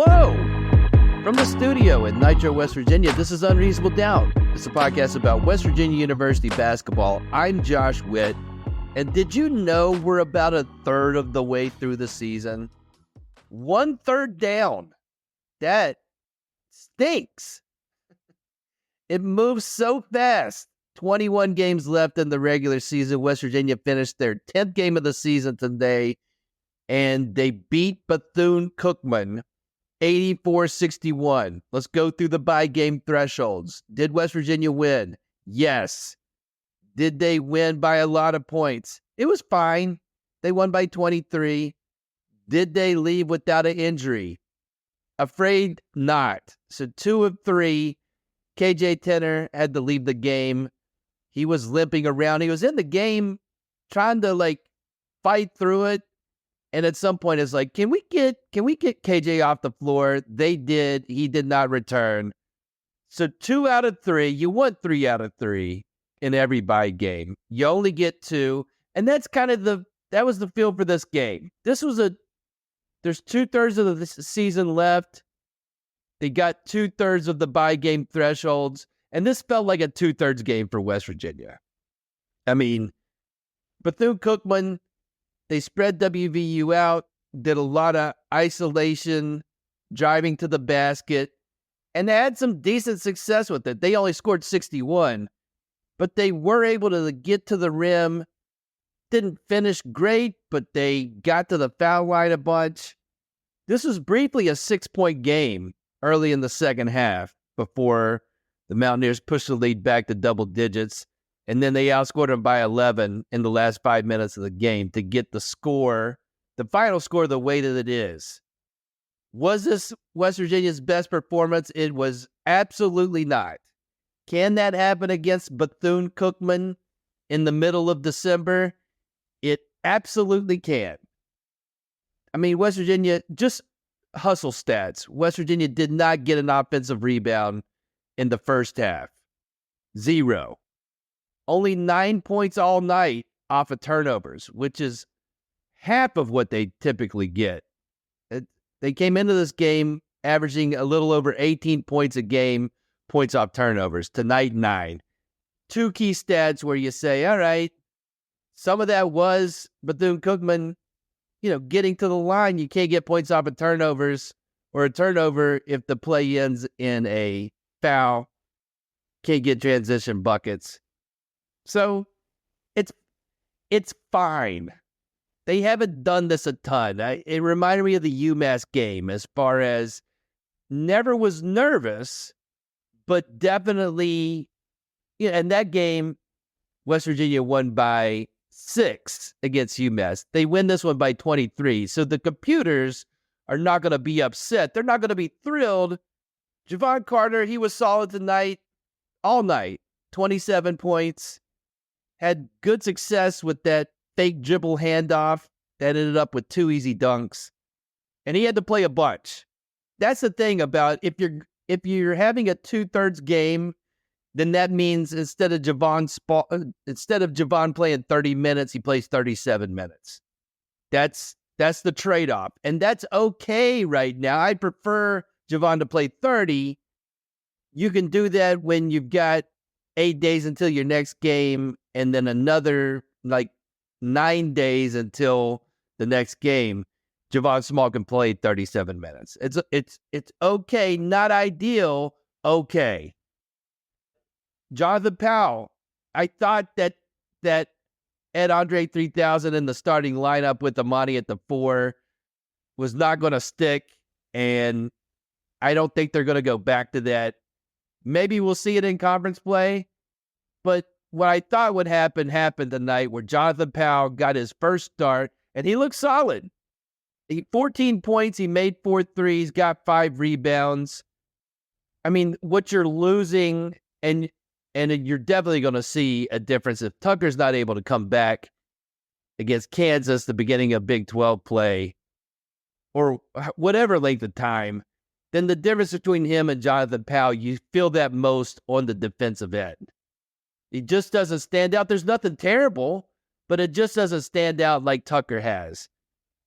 Hello! From the studio in Nitro, West Virginia, this is Unreasonable Doubt. It's a podcast about West Virginia University basketball. I'm Josh Witt, and did you know we're about a third of the way through the season? 1/3 down. That stinks. It moves so fast. 21 games left in the regular season. West Virginia finished their 10th game of the season today, and they beat Bethune Cookman 84-61. Let's go through the bye game thresholds. Did West Virginia win? Yes. Did they win by a lot of points? It was fine. They won by 23. Did they leave without an injury? Afraid not. So 2 of 3. KJ Tenner had to leave the game. He was limping around. He was in the game trying to fight through it. And at some point, it's like, can we get KJ off the floor? They did. He did not return. So 2 out of 3. You want 3 out of 3 in every bye game. You only get 2. And that's kind of that was the feel for this game. There's 2/3 of the season left. They got 2/3 of the bye game thresholds. And this felt like a 2/3 game for West Virginia. I mean, Bethune Cookman, they spread WVU out, did a lot of isolation, driving to the basket, and they had some decent success with it. They only scored 61, but they were able to get to the rim. Didn't finish great, but they got to the foul line a bunch. This was briefly a 6-point game early in the second half before the Mountaineers pushed the lead back to double digits. And then they outscored them by 11 in the last 5 minutes of the game to get the score, the final score, the way that it is. Was this West Virginia's best performance? It was absolutely not. Can that happen against Bethune Cookman in the middle of December? It absolutely can. I mean, West Virginia, just hustle stats. West Virginia did not get an offensive rebound in the first half. 0. Only 9 points all night off of turnovers, which is half of what they typically get. They came into this game averaging a little over 18 points a game, points off turnovers. Tonight, 9. 2 key stats where you say, all right, some of that was Bethune Cookman, getting to the line. You can't get points off of turnovers or a turnover if the play ends in a foul. Can't get transition buckets. So it's fine. They haven't done this a ton. It reminded me of the UMass game as far as never was nervous, but definitely, in that game, West Virginia won by 6 against UMass. They win this one by 23. So the computers are not going to be upset. They're not going to be thrilled. Javon Carter, he was solid tonight, all night. 27 points. Had good success with that fake dribble handoff that ended up with 2 easy dunks. And he had to play a bunch. That's the thing about if you're having a 2/3 game, then that means instead of Javon playing 30 minutes, he plays 37 minutes. That's the trade-off. And that's okay right now. I prefer Javon to play 30. You can do that when you've got 8 days until your next game, and then another 9 days until the next game. Javon Small can play 37 minutes. It's okay, not ideal, okay. Jonathan Powell, I thought that Ed Andre 3000 in the starting lineup with Amani at the 4 was not going to stick, and I don't think they're going to go back to that. Maybe we'll see it in conference play, but what I thought would happen happened tonight, where Jonathan Powell got his first start, and he looked solid. 14 points, he made 4 threes, got 5 rebounds. I mean, what you're losing, and you're definitely going to see a difference if Tucker's not able to come back against Kansas, the beginning of Big 12 play, or whatever length of time, then the difference between him and Jonathan Powell, you feel that most on the defensive end. He just doesn't stand out. There's nothing terrible, but it just doesn't stand out like Tucker has.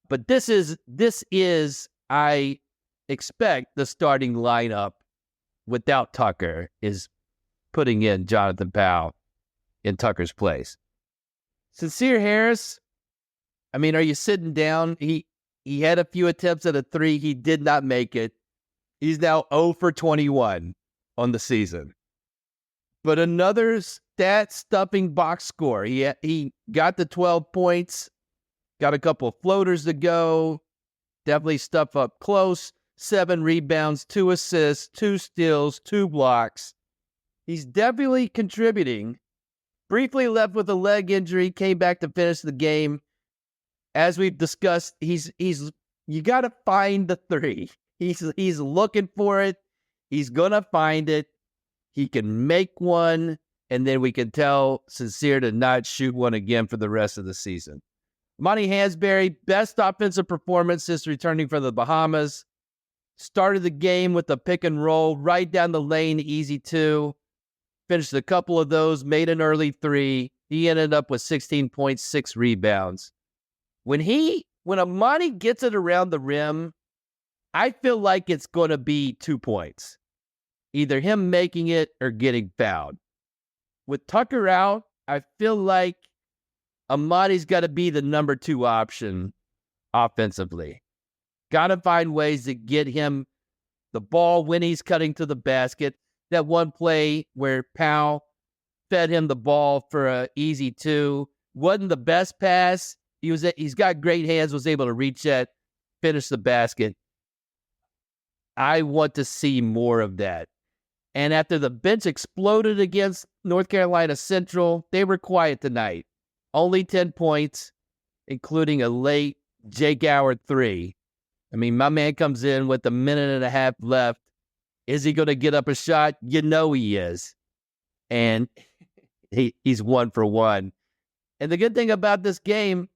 But this is, I expect the starting lineup without Tucker is putting in Jonathan Powell in Tucker's place. Sincere Harris, I mean, are you sitting down? He had a few attempts at a three. He did not make it. He's now 0 for 21 on the season. But another stat-stuffing box score. He got the 12 points, got a couple of floaters to go, definitely stuff up close, 7 rebounds, 2 assists, 2 steals, 2 blocks. He's definitely contributing. Briefly left with a leg injury, came back to finish the game. As we've discussed, you got to find the three. He's looking for it. He's going to find it. He can make one, and then we can tell Sincere to not shoot one again for the rest of the season. Monty Hansberry, best offensive performance since returning from the Bahamas. Started the game with a pick and roll right down the lane, easy two. Finished a couple of those, made an early three. He ended up with 16.6 rebounds. When Amani gets it around the rim, I feel like it's going to be 2 points. Either him making it or getting fouled. With Tucker out, I feel like Amani's got to be the number 2 option offensively. Got to find ways to get him the ball when he's cutting to the basket. That one play where Powell fed him the ball for an easy 2. Wasn't the best pass. He's got great hands, was able to reach that, finish the basket. I want to see more of that. And after the bench exploded against North Carolina Central, they were quiet tonight. Only 10 points, including a late Jake Howard 3. I mean, my man comes in with a minute and a half left. Is he going to get up a shot? You know he is. And he's 1 for 1. And the good thing about this game,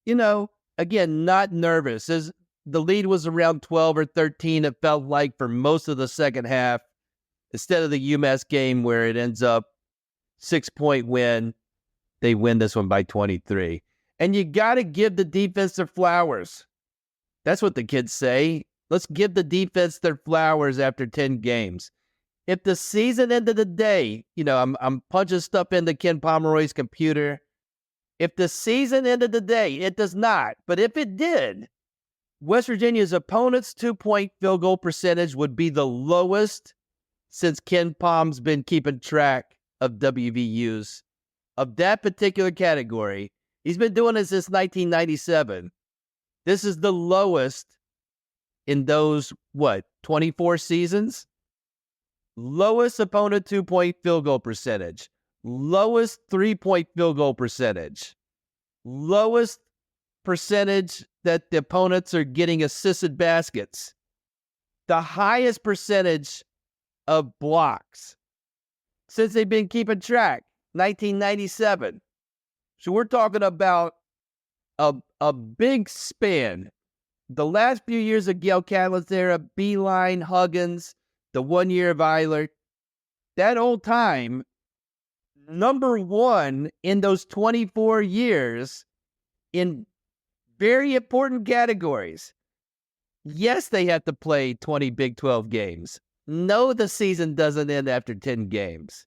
again, not nervous. As the lead was around 12 or 13, it felt like for most of the second half, instead of the UMass game where it ends up 6-point win, they win this one by 23. And you got to give the defense their flowers. That's what the kids say. Let's give the defense their flowers after 10 games. If the season ended today, I'm punching stuff into Ken Pomeroy's computer. If the season ended today, it does not. But if it did, West Virginia's opponent's 2-point field goal percentage would be the lowest since Ken Pom's been keeping track of WVUs of that particular category. He's been doing it since 1997. This is the lowest in those, 24 seasons? Lowest opponent 2-point field goal percentage. Lowest 3-point field goal percentage. Lowest percentage that the opponents are getting assisted baskets. The highest percentage of blocks since they've been keeping track, 1997. So we're talking about a big span. The last few years of Gail Catlett's era, Beeline, Huggins, the 1 year of Eilert, that old time, number 1 in those 24 years in very important categories. Yes, they have to play 20 Big 12 games. No, the season doesn't end after 10 games.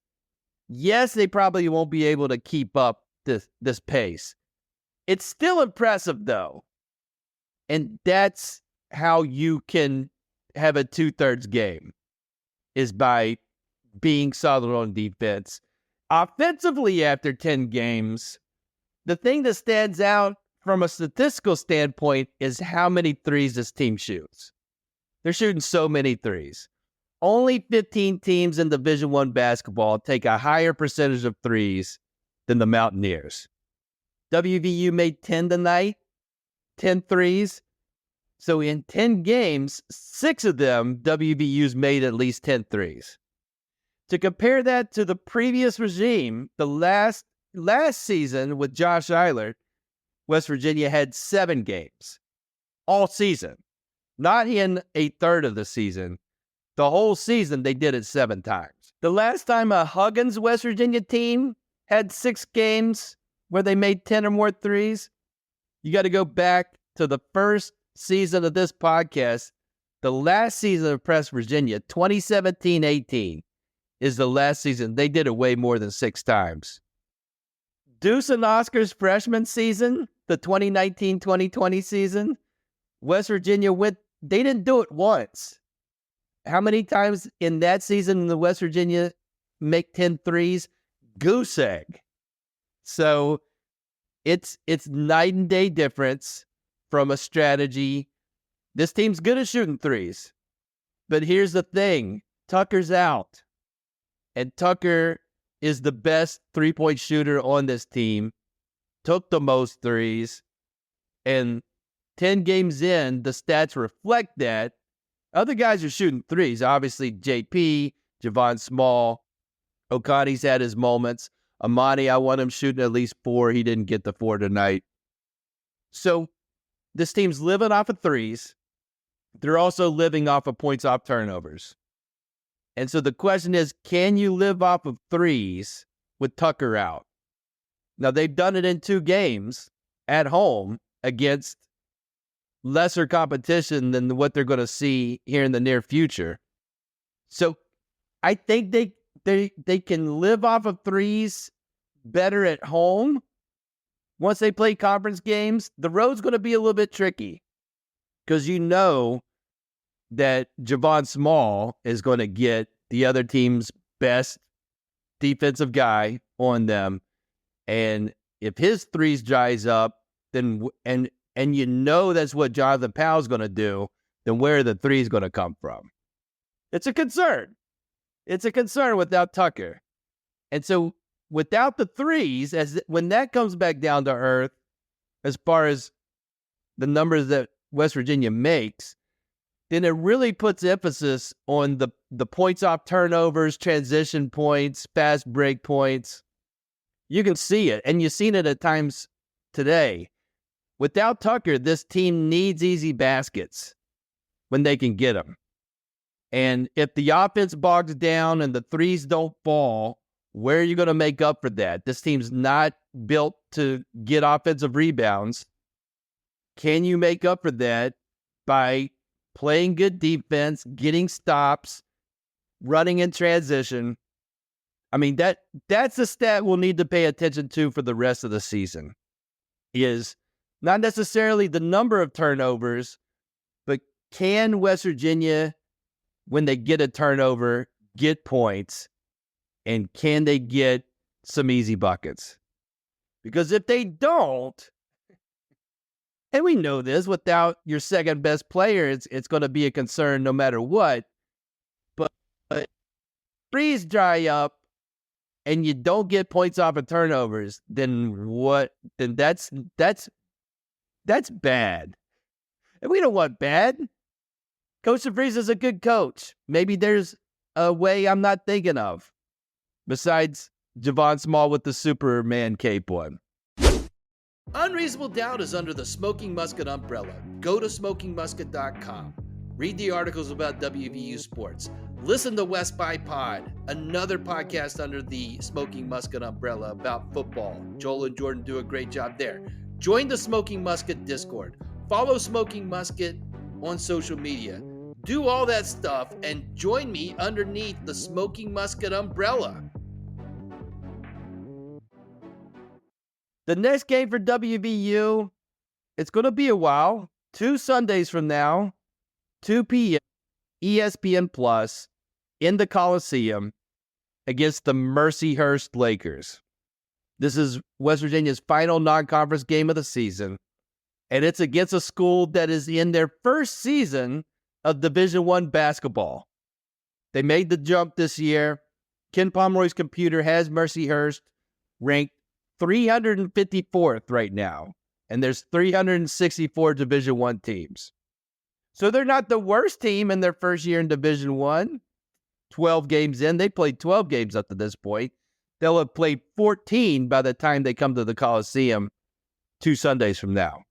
Yes, they probably won't be able to keep up this pace. It's still impressive, though. And that's how you can have a 2/3 game, is by being solid on defense. Offensively, after 10 games, the thing that stands out from a statistical standpoint is how many threes this team shoots. They're shooting so many threes. Only 15 teams in Division I basketball take a higher percentage of threes than the Mountaineers. WVU made 10 tonight, 10 threes. So in 10 games, 6 of them, WVU's made at least 10 threes. To compare that to the previous regime, the last season with Josh Eilert, West Virginia had 7 games all season. Not in a third of the season. The whole season, they did it 7 times. The last time a Huggins West Virginia team had 6 games where they made 10 or more threes, you got to go back to the first season of this podcast, The last season of West Virginia, 2017-18, is the last season. They did it way more than 6 times. Deuce and Oscar's freshman season, the 2019-2020 season, West Virginia they didn't do it once. How many times in that season in the West Virginia make 10 threes? Goose egg. So it's night and day difference from a strategy. This team's good at shooting threes. But here's the thing. Tucker's out. And Tucker is the best three-point shooter on this team. Took the most threes. And 10 games in, the stats reflect that. Other guys are shooting threes. Obviously, JP, Javon Small, Okani's had his moments. Amani, I want him shooting at least 4. He didn't get the 4 tonight. So this team's living off of threes. They're also living off of points off turnovers. And so the question is, can you live off of threes with Tucker out? Now, they've done it in 2 games at home against lesser competition than what they're going to see here in the near future. So I think they can live off of threes better at home. Once they play conference games, the road's going to be a little bit tricky because you know that Javon Small is going to get the other team's best defensive guy on them. And if his threes dries up, then and you know that's what Jonathan Powell's going to do, then where are the threes going to come from? It's a concern. It's a concern without Tucker. And so without the threes, when that comes back down to earth, as far as the numbers that West Virginia makes, then it really puts emphasis on the points off turnovers, transition points, fast break points. You can see it, and you've seen it at times today. Without Tucker, this team needs easy baskets when they can get them. And if the offense bogs down and the threes don't fall, where are you going to make up for that? This team's not built to get offensive rebounds. Can you make up for that by playing good defense, getting stops, running in transition? I mean, that's a stat we'll need to pay attention to for the rest of the season, is not necessarily the number of turnovers, but can West Virginia, when they get a turnover, get points, and can they get some easy buckets? Because if they don't, and we know this, without your second best player, it's going to be a concern no matter what. But threes dry up and you don't get points off of turnovers, then what? Then that's bad. And we don't want bad. Coach DeVries is a good coach. Maybe there's a way I'm not thinking of, besides Javon Small with the Superman cape on. Unreasonable Doubt is under the Smoking Musket umbrella. Go to smokingmusket.com. Read the articles about WVU sports. Listen to West by Pod, another podcast under the Smoking Musket umbrella about football. Joel and Jordan do a great job there. Join the Smoking Musket Discord. Follow Smoking Musket on social media. Do all that stuff and join me underneath the Smoking Musket umbrella. The next game for WVU, it's going to be a while. 2 Sundays from now, 2 p.m., ESPN Plus, in the Coliseum against the Mercyhurst Lakers. This is West Virginia's final non-conference game of the season, and it's against a school that is in their first season of Division I basketball. They made the jump this year. Ken Pomeroy's computer has Mercyhurst ranked 354th right now, and there's 364 Division I teams. So they're not the worst team in their first year in Division I. 12 games in. They played 12 games up to this point. They'll have played 14 by the time they come to the Coliseum 2 Sundays from now.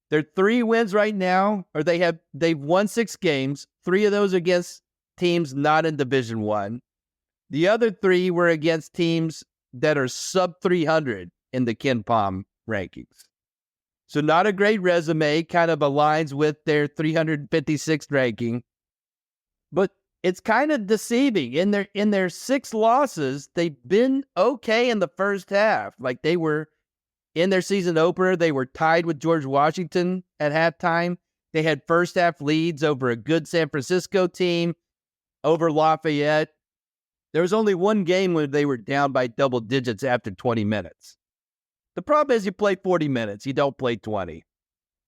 They're 3 wins right now, or they've won 6 games. 3 of those against teams not in Division I. The other 3 were against teams that are sub 300 in the Ken Pom rankings. So not a great resume, kind of aligns with their 356th ranking. But it's kind of deceiving. In their 6 losses, they've been okay in the first half. Like, they were in their season opener, they were tied with George Washington at halftime. They had first half leads over a good San Francisco team, over Lafayette. There was only one game where they were down by double digits after 20 minutes. The problem is you play 40 minutes, you don't play 20.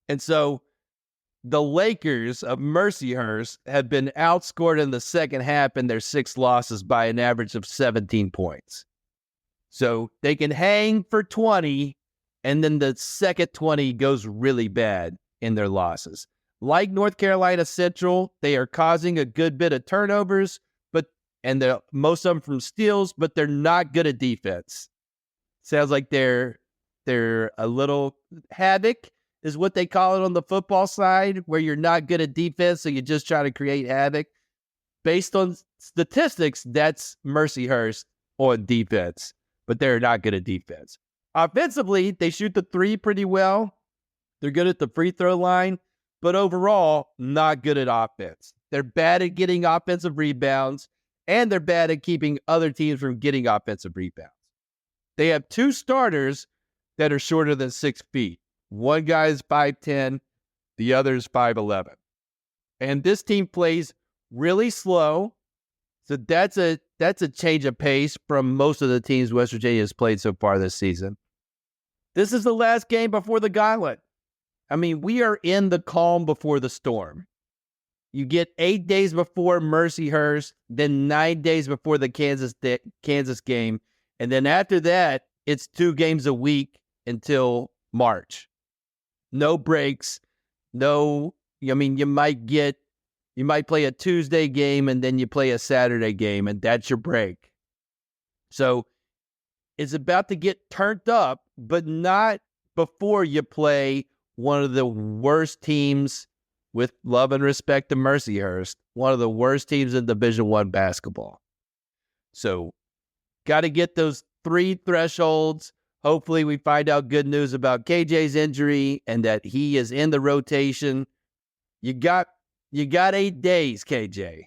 And so the Lakers of Mercyhurst have been outscored in the second half in their 6 losses by an average of 17 points. So they can hang for 20, and then the second 20 goes really bad in their losses. Like North Carolina Central, they are causing a good bit of turnovers, and most of them from steals, but they're not good at defense. Sounds like they're a little havoc is what they call it on the football side, where you're not good at defense, so you just try to create havoc. Based on statistics, that's Mercyhurst on defense, but they're not good at defense. Offensively, they shoot the 3 pretty well. They're good at the free throw line, but overall, not good at offense. They're bad at getting offensive rebounds, and they're bad at keeping other teams from getting offensive rebounds. They have 2 starters that are shorter than 6 feet. One guy is 5'10", the other is 5'11". And this team plays really slow, so that's a change of pace from most of the teams West Virginia has played so far this season. This is the last game before the gauntlet. I mean, we are in the calm before the storm. You get 8 days before Mercyhurst, then 9 days before the Kansas game, and then after that, it's 2 games a week until March. No breaks. You might play a Tuesday game and then you play a Saturday game, and that's your break. So it's about to get turned up, but not before you play one of the worst teams, with love and respect to Mercyhurst, one of the worst teams in Division I basketball. So got to get those 3 thresholds. Hopefully we find out good news about KJ's injury and that he is in the rotation. You got 8 days, KJ.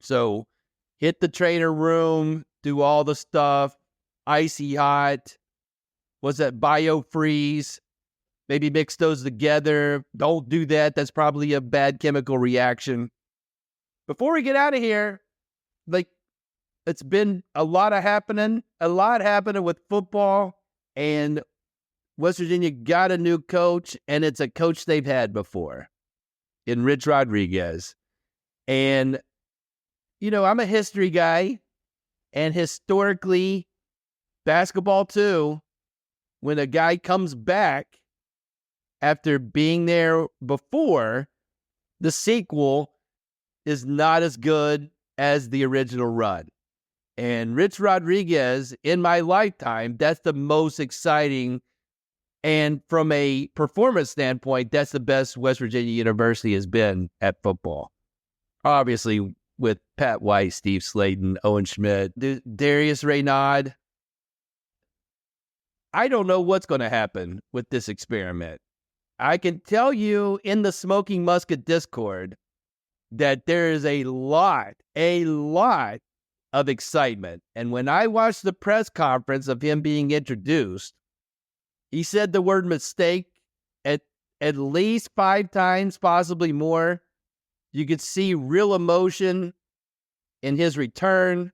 So hit the trainer room, do all the stuff, icy hot. What's that, biofreeze? Maybe mix those together. Don't do that. That's probably a bad chemical reaction. Before we get out of here, it's been a lot happening with football, and West Virginia got a new coach, and it's a coach they've had before in Rich Rodriguez. And, I'm a history guy, and historically, basketball too, when a guy comes back after being there before, the sequel is not as good as the original run. And Rich Rodriguez, in my lifetime, that's the most exciting. And from a performance standpoint, that's the best West Virginia University has been at football. Obviously, with Pat White, Steve Slayton, Owen Schmidt, Darius Raynaud. I don't know what's going to happen with this experiment. I can tell you in the Smoking Musket Discord that there is a lot of excitement. And when I watched the press conference of him being introduced, he said the word mistake at least 5 times, possibly more. You could see real emotion in his return.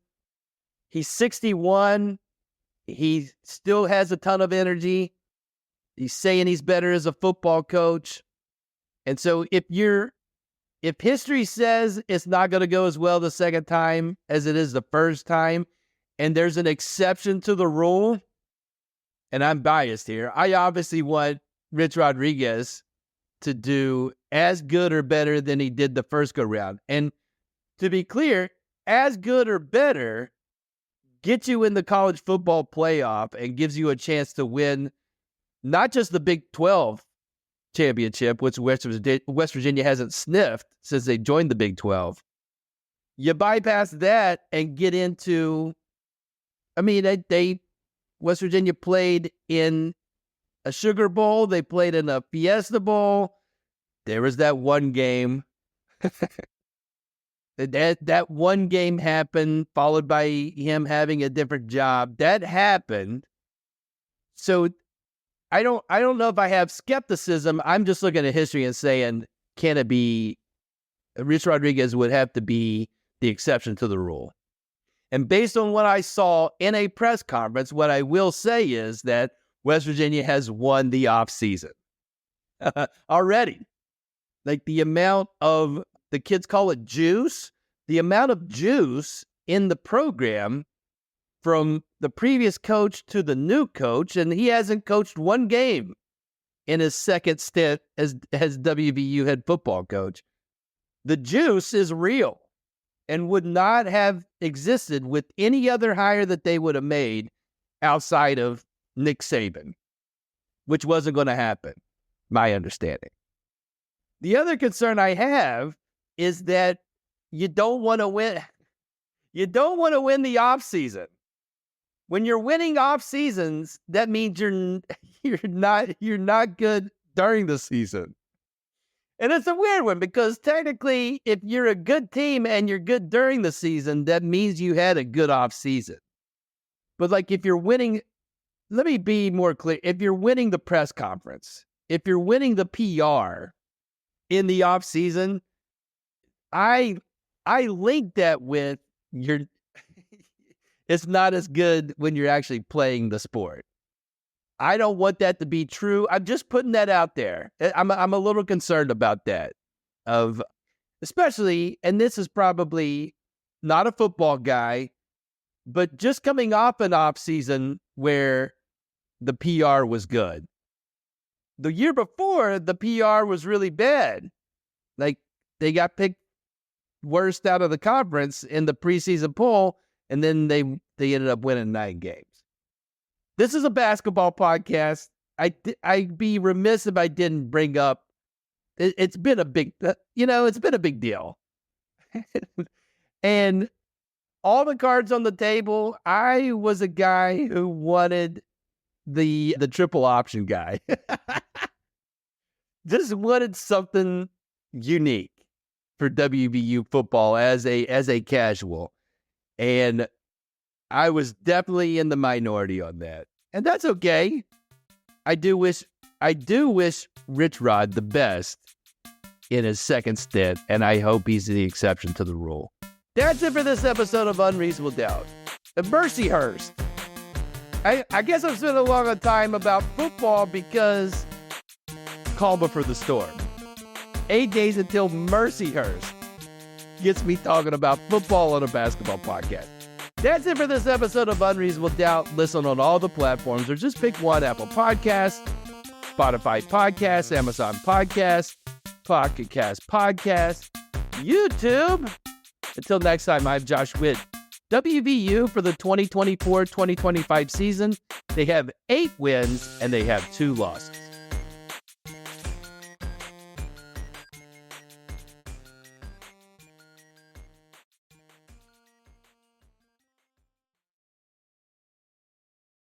He's 61. He still has a ton of energy. He's saying he's better as a football coach. And so if history says it's not going to go as well the second time as it is the first time, and there's an exception to the rule, and I'm biased here, I obviously want Rich Rodriguez to do as good or better than he did the first go-round. And to be clear, as good or better gets you in the college football playoff and gives you a chance to win not just the Big 12 championship, which West Virginia hasn't sniffed since they joined the Big 12. You bypass that and get into, West Virginia played in a Sugar Bowl. They played in a Fiesta Bowl. There was that one game. That one game happened, followed by him having a different job. That happened. So I don't know if I have skepticism. I'm just looking at history and saying, can it be? Rich Rodriguez would have to be the exception to the rule. And based on what I saw in a press conference, what I will say is that West Virginia has won the offseason already. Like the amount of, the kids call it juice, the amount of juice in the program from the previous coach to the new coach, and he hasn't coached one game in his second stint as WVU head football coach. The juice is real and would not have existed with any other hire that they would have made outside of Nick Saban, which wasn't going to happen, my understanding. The other concern I have is that you don't want to win. You don't want to win the offseason. When you're winning off seasons, that means you're not good during the season. And it's a weird one because technically, if you're a good team and you're good during the season, that means you had a good off season. But like if you're winning, let me be more clear. If you're winning the press conference, if you're winning the PR in the off season, I link that with it's not as good when you're actually playing the sport. I don't want that to be true. I'm just putting that out there. I'm a little concerned about that, especially, and this is probably not a football guy, but just coming off an off season where the PR was good. The year before, the PR was really bad. Like they got picked worst out of the conference in the preseason poll, and then they ended up winning 9 games. This is a basketball podcast. I'd be remiss if I didn't bring up. It's been a big, it's been a big deal, and all the cards on the table. I was a guy who wanted the triple option guy. Just wanted something unique for WVU football as a casual, and I was definitely in the minority on that. And that's okay. I do wish Rich Rod the best in his second stint, and I hope he's the exception to the rule. That's it for this episode of Unreasonable Doubt. Mercyhurst. I guess I've spent a long time about football because calm before the storm. 8 days until Mercyhurst gets me talking about football on a basketball podcast. That's it for this episode of Unreasonable Doubt. Listen on all the platforms or just pick one: Apple Podcasts, Spotify Podcasts, Amazon Podcasts, Pocket Cast Podcasts, YouTube. Until next time, I'm Josh Witt. WVU for the 2024-2025 season, they have 8 wins and they have 2 losses.